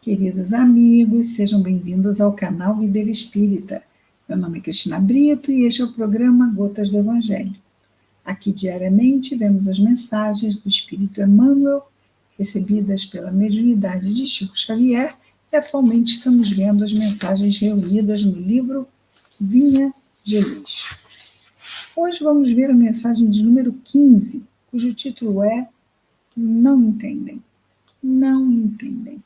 Queridos amigos, sejam bem-vindos ao canal Videira Espírita. Meu nome é Cristina Brito e este é o programa Gotas do Evangelho. Aqui diariamente vemos as mensagens do Espírito Emmanuel, recebidas pela mediunidade de Chico Xavier, e atualmente estamos vendo as mensagens reunidas no livro Vinha de Luz. Hoje vamos ver a mensagem de número 15, cujo título é Não Entendem. Não Entendem.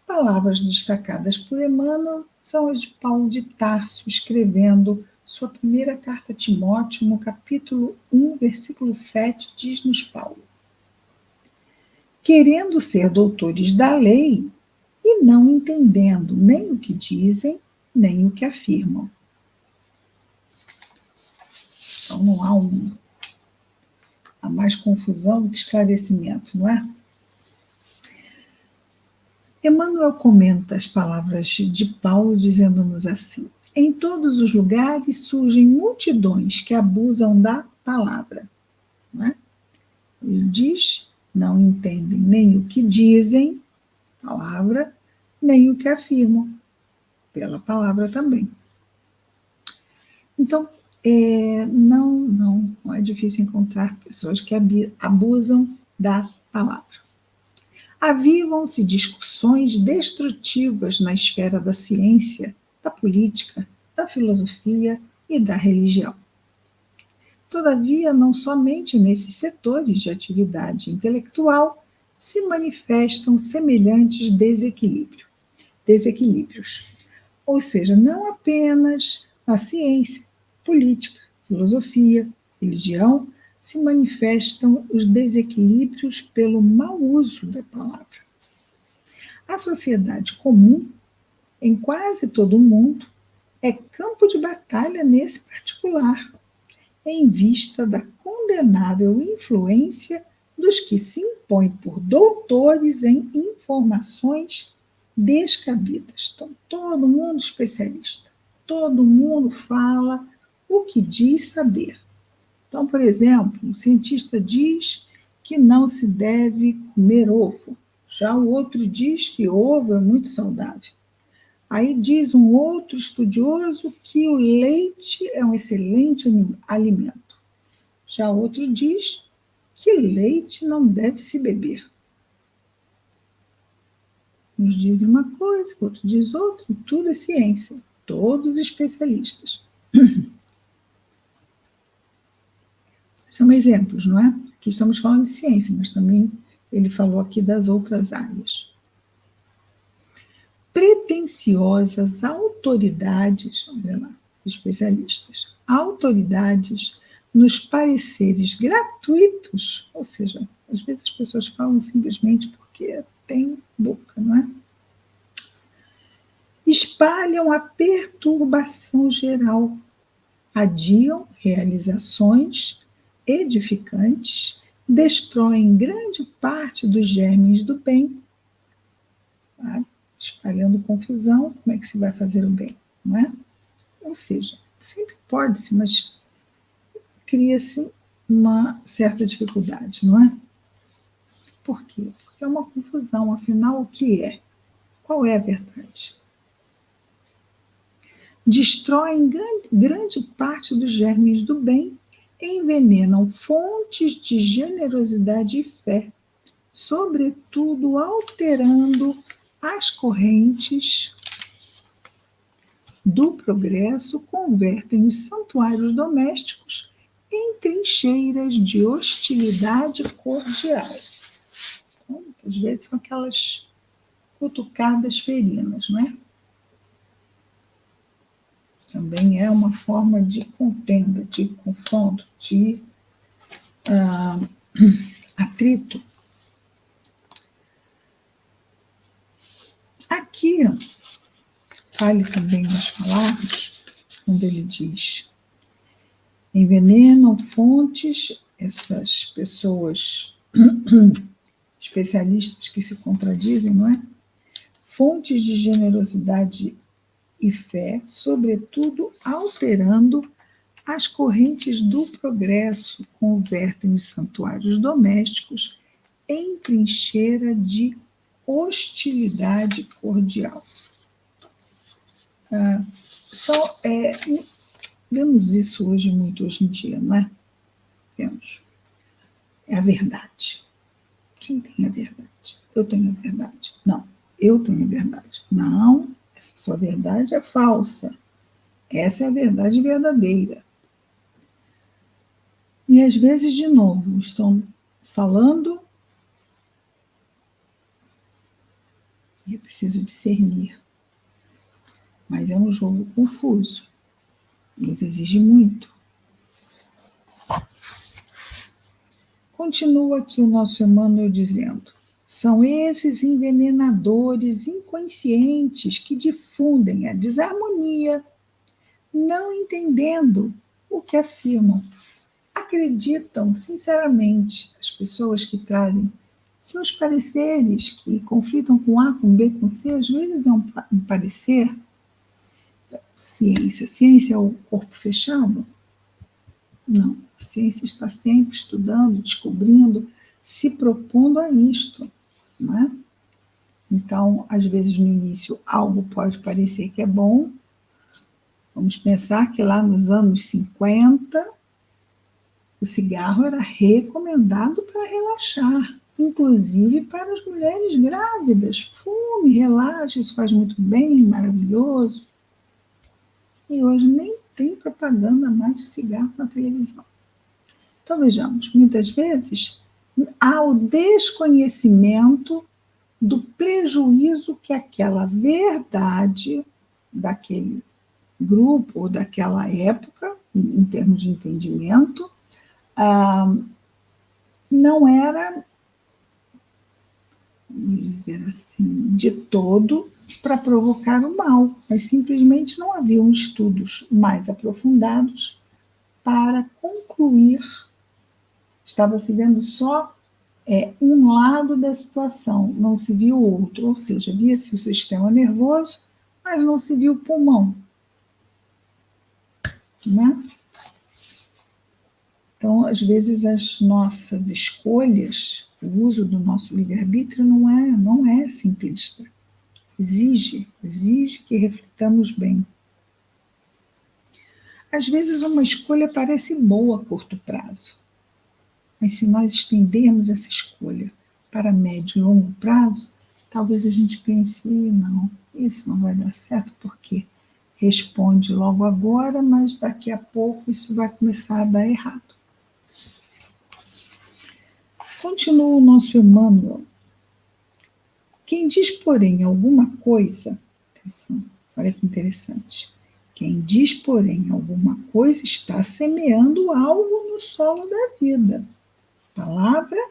Palavras destacadas por Emmanuel são as de Paulo de Tarso, escrevendo sua primeira carta a Timóteo, no capítulo 1, versículo 7, diz-nos Paulo: querendo ser doutores da lei e não entendendo nem o que dizem, nem o que afirmam. Então não há mais confusão do que esclarecimento, não é? Emmanuel comenta as palavras de Paulo dizendo-nos assim: em todos os lugares surgem multidões que abusam da palavra. Não é? Ele diz, não entendem nem o que dizem, palavra, nem o que afirmam, pela palavra também. Então, não é difícil encontrar pessoas que abusam da palavra. Avivam-se discussões destrutivas na esfera da ciência, da política, da filosofia e da religião. Todavia, não somente nesses setores de atividade intelectual se manifestam semelhantes desequilíbrios. Ou seja, não apenas na ciência, política, filosofia, religião, se manifestam os desequilíbrios pelo mau uso da palavra. A sociedade comum, em quase todo o mundo, é campo de batalha nesse particular, em vista da condenável influência dos que se impõem por doutores em informações descabidas. Então, todo mundo especialista, todo mundo fala o que diz saber. Então, por exemplo, um cientista diz que não se deve comer ovo. Já o outro diz que ovo é muito saudável. Aí diz um outro estudioso que o leite é um excelente alimento. Já outro diz que leite não deve se beber. Uns dizem uma coisa, outro diz outra, e tudo é ciência. Todos especialistas. São exemplos, não é? Aqui estamos falando de ciência, mas também ele falou aqui das outras áreas. Pretensiosas autoridades, olha lá, especialistas, autoridades nos pareceres gratuitos, ou seja, às vezes as pessoas falam simplesmente porque tem boca, não é? Espalham a perturbação geral, adiam realizações edificantes, destroem grande parte dos germes do bem, tá? Espalhando confusão, como é que se vai fazer o bem, não é? Ou seja, sempre pode-se, mas cria-se uma certa dificuldade, não é? Por quê? Porque é uma confusão, afinal, o que é? Qual é a verdade? Destroem grande parte dos germes do bem, envenenam fontes de generosidade e fé, sobretudo alterando as correntes do progresso, convertem os santuários domésticos em trincheiras de hostilidade cordial. Então, às vezes são aquelas cutucadas ferinas, não é? Também é uma forma de contenda, de confronto, de atrito. Aqui, vale também nas palavras, quando ele diz: envenenam fontes, essas pessoas especialistas que se contradizem, não é? Fontes de generosidade e fé, sobretudo alterando as correntes do progresso, convertem os santuários domésticos em trincheira de hostilidade cordial. Vemos isso hoje em dia, não é? Vemos. É a verdade. Quem tem a verdade? Eu tenho a verdade. Não, eu tenho a verdade. Não, essa sua verdade é falsa. Essa é a verdade verdadeira. E às vezes, de novo, estão falando e é preciso discernir. Mas é um jogo confuso. Nos exige muito. Continua aqui o nosso Emmanuel dizendo: são esses envenenadores inconscientes que difundem a desarmonia, não entendendo o que afirmam. Acreditam sinceramente, as pessoas que trazem seus pareceres, que conflitam com A, com B, com C, às vezes é um parecer. Ciência. Ciência é o corpo fechado? Não. A ciência está sempre estudando, descobrindo, se propondo a isto, não é? Então, às vezes, no início, algo pode parecer que é bom. Vamos pensar que lá nos anos 50, o cigarro era recomendado para relaxar, inclusive para as mulheres grávidas. Fume, relaxe, isso faz muito bem, maravilhoso. E hoje nem tem propaganda mais de cigarro na televisão. Então, vejamos, muitas vezes há o desconhecimento do prejuízo que aquela verdade daquele grupo ou daquela época, em termos de entendimento, não era, vamos dizer assim, de todo para provocar o mal, mas simplesmente não haviam estudos mais aprofundados para concluir. Estava se vendo só um lado da situação, não se viu o outro, ou seja, via-se o sistema nervoso, mas não se viu o pulmão. Né? Então, às vezes, as nossas escolhas, o uso do nosso livre-arbítrio não é simplista. Exige que reflitamos bem. Às vezes, uma escolha parece boa a curto prazo, mas se nós estendermos essa escolha para médio e longo prazo, talvez a gente pense, não, isso não vai dar certo, porque responde logo agora, mas daqui a pouco isso vai começar a dar errado. Continua o nosso Emmanuel. Quem diz, porém, alguma coisa, atenção, olha que interessante, quem diz, porém, alguma coisa está semeando algo no solo da vida. Palavra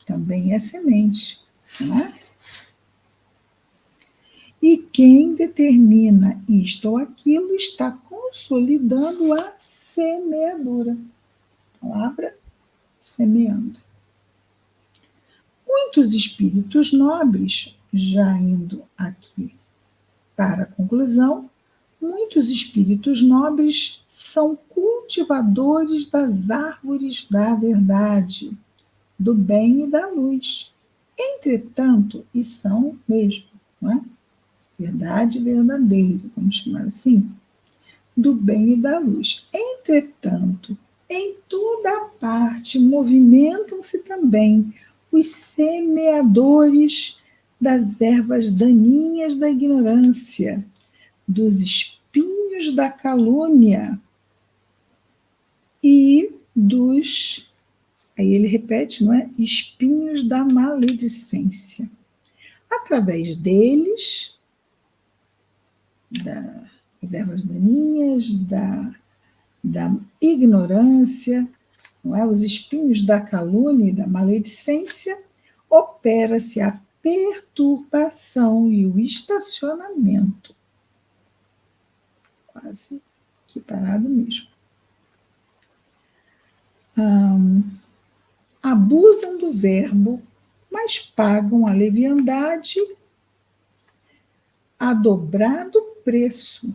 também é semente, não é? E quem determina isto ou aquilo está consolidando a semeadura. Palavra semeando. Muitos espíritos nobres, já indo aqui para a conclusão, muitos espíritos nobres são cultivadores das árvores da verdade, do bem e da luz. Entretanto, e são mesmo, não é? Verdade verdadeira, vamos chamar assim, do bem e da luz. Entretanto, em toda parte movimentam-se também os semeadores das ervas daninhas da ignorância, dos espinhos da calúnia e dos, aí ele repete, não é? Espinhos da maledicência. Através deles, das ervas daninhas, da ignorância, não é? Os espinhos da calúnia e da maledicência, opera-se a perturbação e o estacionamento. Quase que parado mesmo. Abusam do verbo, mas pagam a leviandade a dobrado preço.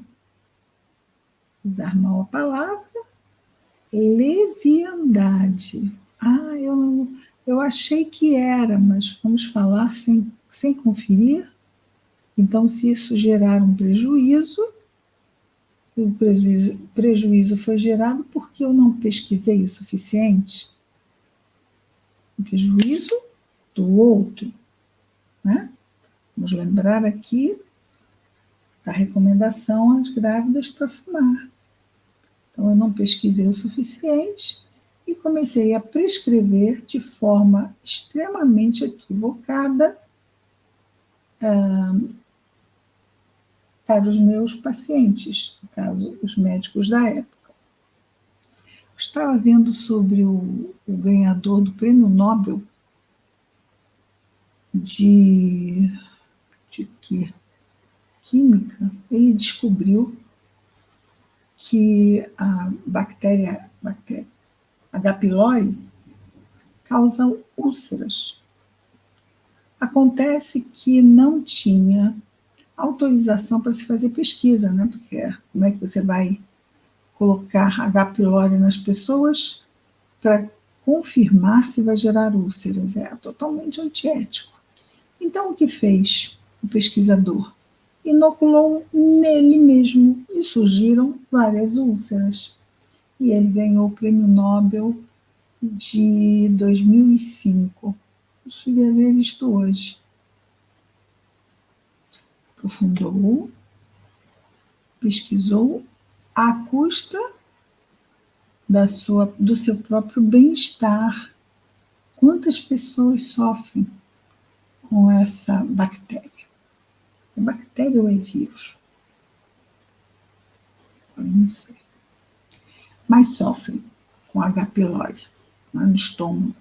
Usar mal a palavra, leviandade. Eu achei que era, mas vamos falar sem conferir. Então, se isso gerar um prejuízo, o prejuízo foi gerado porque eu não pesquisei o suficiente. O prejuízo do outro, né? Vamos lembrar aqui da recomendação às grávidas para fumar. Então, eu não pesquisei o suficiente e comecei a prescrever de forma extremamente equivocada para os meus pacientes, no caso, os médicos da época. Eu estava vendo sobre o ganhador do Prêmio Nobel de quê? Química. Ele descobriu que a bactéria H. pylori causa úlceras. Acontece que não tinha autorização para se fazer pesquisa, né? Porque como é que você vai colocar H. pylori nas pessoas para confirmar se vai gerar úlceras? É totalmente antiético. Então, o que fez o pesquisador? Inoculou nele mesmo e surgiram várias úlceras. E ele ganhou o Prêmio Nobel de 2005. Eu cheguei a ver isto hoje. Aprofundou, pesquisou à custa do seu próprio bem-estar. Quantas pessoas sofrem com essa bactéria? É bactéria ou é vírus? Eu não sei. Mas sofrem com H. pylori, né, no estômago,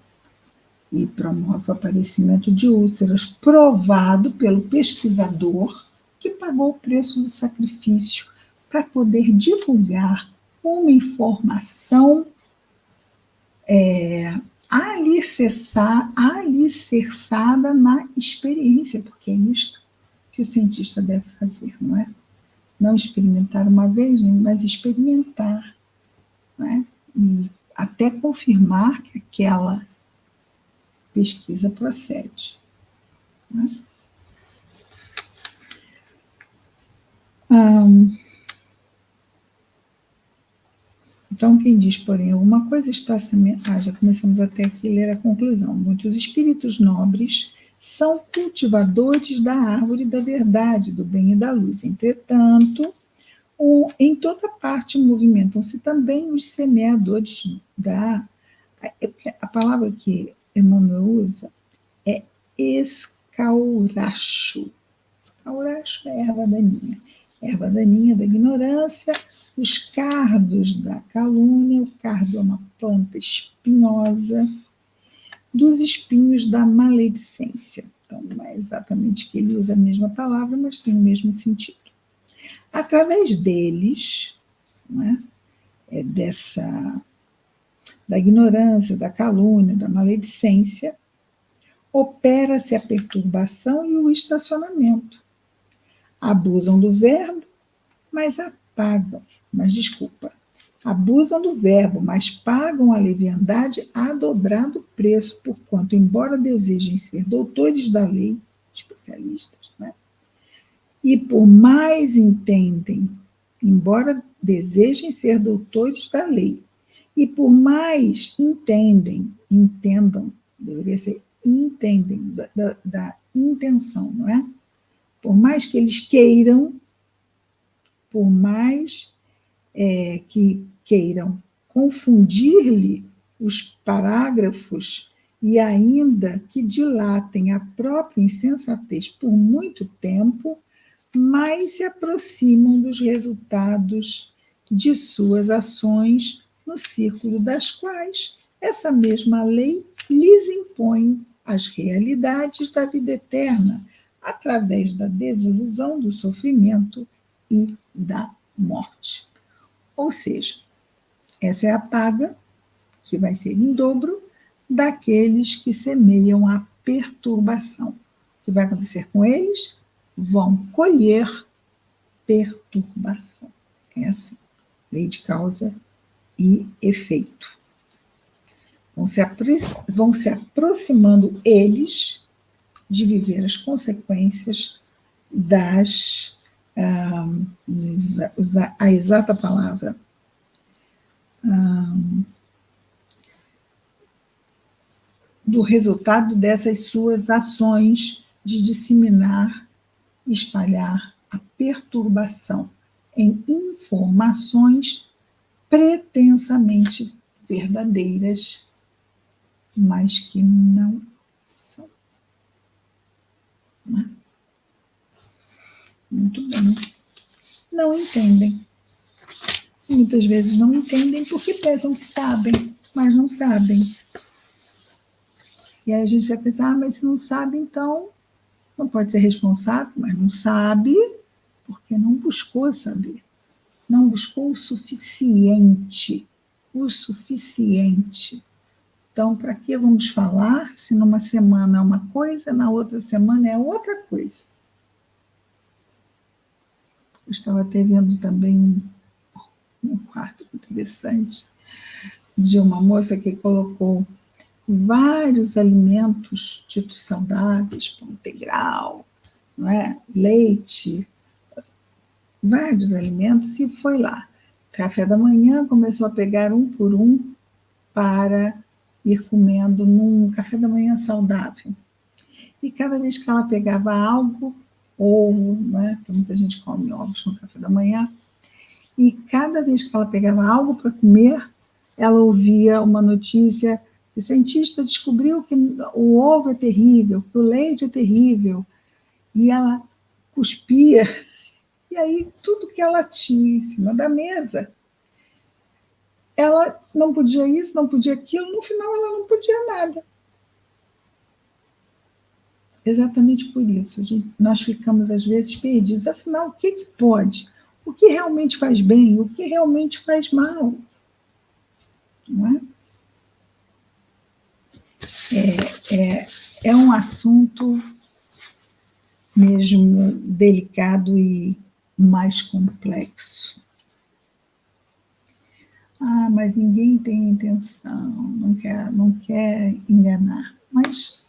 e promove o aparecimento de úlceras, provado pelo pesquisador que pagou o preço do sacrifício para poder divulgar uma informação alicerçada na experiência, porque é isso que o cientista deve fazer, não é? Não experimentar uma vez, mas experimentar, né? E até confirmar que aquela pesquisa procede, né? Então, quem diz, porém, alguma coisa está semelhante. Já começamos até aqui a ler a conclusão. Muitos espíritos nobres são cultivadores da árvore da verdade, do bem e da luz. Entretanto, em toda parte movimentam-se também os semeadores da. A palavra que Emmanuel usa é escauracho. Escauracho é erva daninha. Erva daninha da ignorância, os cardos da calúnia, o cardo é uma planta espinhosa, dos espinhos da maledicência. Então, não é exatamente que ele usa a mesma palavra, mas tem o mesmo sentido. Através deles, né, da ignorância, da calúnia, da maledicência, opera-se a perturbação e o estacionamento. Abusam do verbo, abusam do verbo, mas pagam a leviandade a dobrado preço, porquanto, embora desejem ser doutores da lei, especialistas, né? E por mais embora desejem ser doutores da lei, e por mais entendam, deveria ser entendem, da intenção, não é? Por mais que eles queiram, por mais que queiram confundir-lhe os parágrafos e ainda que dilatem a própria insensatez por muito tempo, mais se aproximam dos resultados de suas ações, no círculo das quais essa mesma lei lhes impõe as realidades da vida eterna, através da desilusão, do sofrimento e da morte. Ou seja, essa é a paga, que vai ser em dobro, daqueles que semeiam a perturbação. O que vai acontecer com eles? Vão colher perturbação. É assim, lei de causa e efeito. vão se aproximando eles de viver as consequências usar a exata palavra, do resultado dessas suas ações de disseminar e espalhar a perturbação em informações pretensamente verdadeiras, mas que não são. Muito bem. Não entendem. Muitas vezes não entendem porque pensam que sabem, mas não sabem. E aí a gente vai pensar, mas se não sabe, então não pode ser responsável, mas não sabe porque não buscou saber. Não buscou o suficiente. O suficiente. Então, para que vamos falar se numa semana é uma coisa, na outra semana é outra coisa? Eu estava até vendo também um quadro interessante de uma moça que colocou vários alimentos ditos saudáveis, pão integral, não é? Leite, vários alimentos, e foi lá. Café da manhã, começou a pegar um por um para ir comendo num café da manhã saudável. E cada vez que ela pegava algo, ovo, né? Muita gente come ovos no café da manhã, e cada vez que ela pegava algo para comer, ela ouvia uma notícia: o cientista descobriu que o ovo é terrível, que o leite é terrível, e ela cuspia, e aí tudo que ela tinha em cima da mesa, ela não podia isso, não podia aquilo, no final ela não podia nada. Exatamente por isso, nós ficamos às vezes perdidos. Afinal, o que pode? O que realmente faz bem? O que realmente faz mal? Não é? É um assunto mesmo delicado e mais complexo. Mas ninguém tem intenção, não quer enganar. Mas,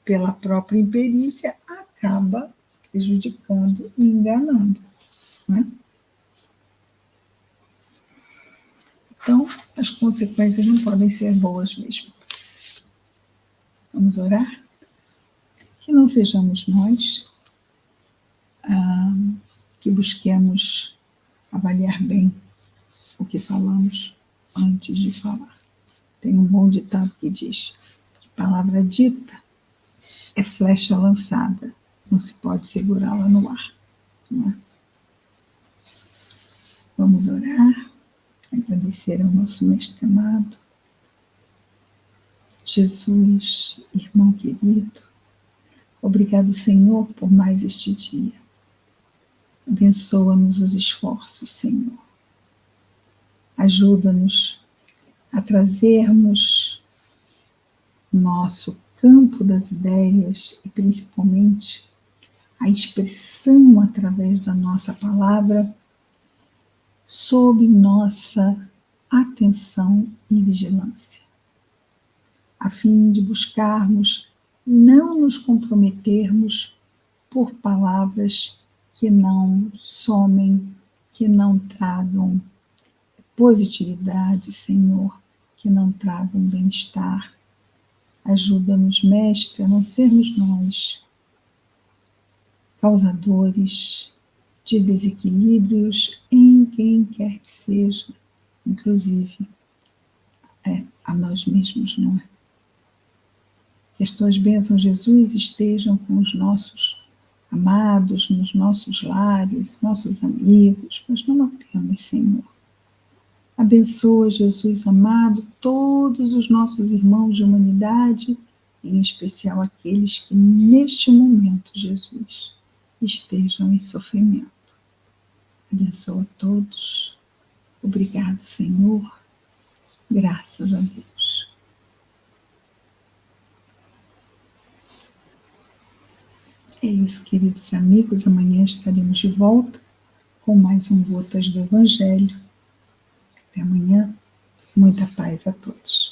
pela própria imperícia, acaba prejudicando e enganando. Né? Então, as consequências não podem ser boas mesmo. Vamos orar? Que não sejamos nós que busquemos avaliar bem o que falamos antes de falar. Tem um bom ditado que diz que palavra dita é flecha lançada, não se pode segurá-la no ar. Não é? Vamos orar, agradecer ao nosso mestre amado, Jesus, irmão querido. Obrigado, Senhor, por mais este dia. Abençoa-nos os esforços, Senhor. Ajuda-nos a trazermos nosso campo das ideias e, principalmente, a expressão através da nossa palavra sob nossa atenção e vigilância, a fim de buscarmos não nos comprometermos por palavras que não somem, que não tragam positividade, Senhor, que não tragam bem-estar. Ajuda-nos, Mestre, a não sermos nós causadores de desequilíbrios em quem quer que seja, inclusive a nós mesmos, não é? Que as tuas bênçãos, Jesus, estejam com os nossos amados, nos nossos lares, nossos amigos, mas não apenas, Senhor. Abençoa, Jesus amado, todos os nossos irmãos de humanidade, em especial aqueles que neste momento, Jesus, estejam em sofrimento. Abençoa todos. Obrigado, Senhor. Graças a Deus. É isso, queridos amigos. Amanhã estaremos de volta com mais um Gotas do Evangelho. Até amanhã. Muita paz a todos.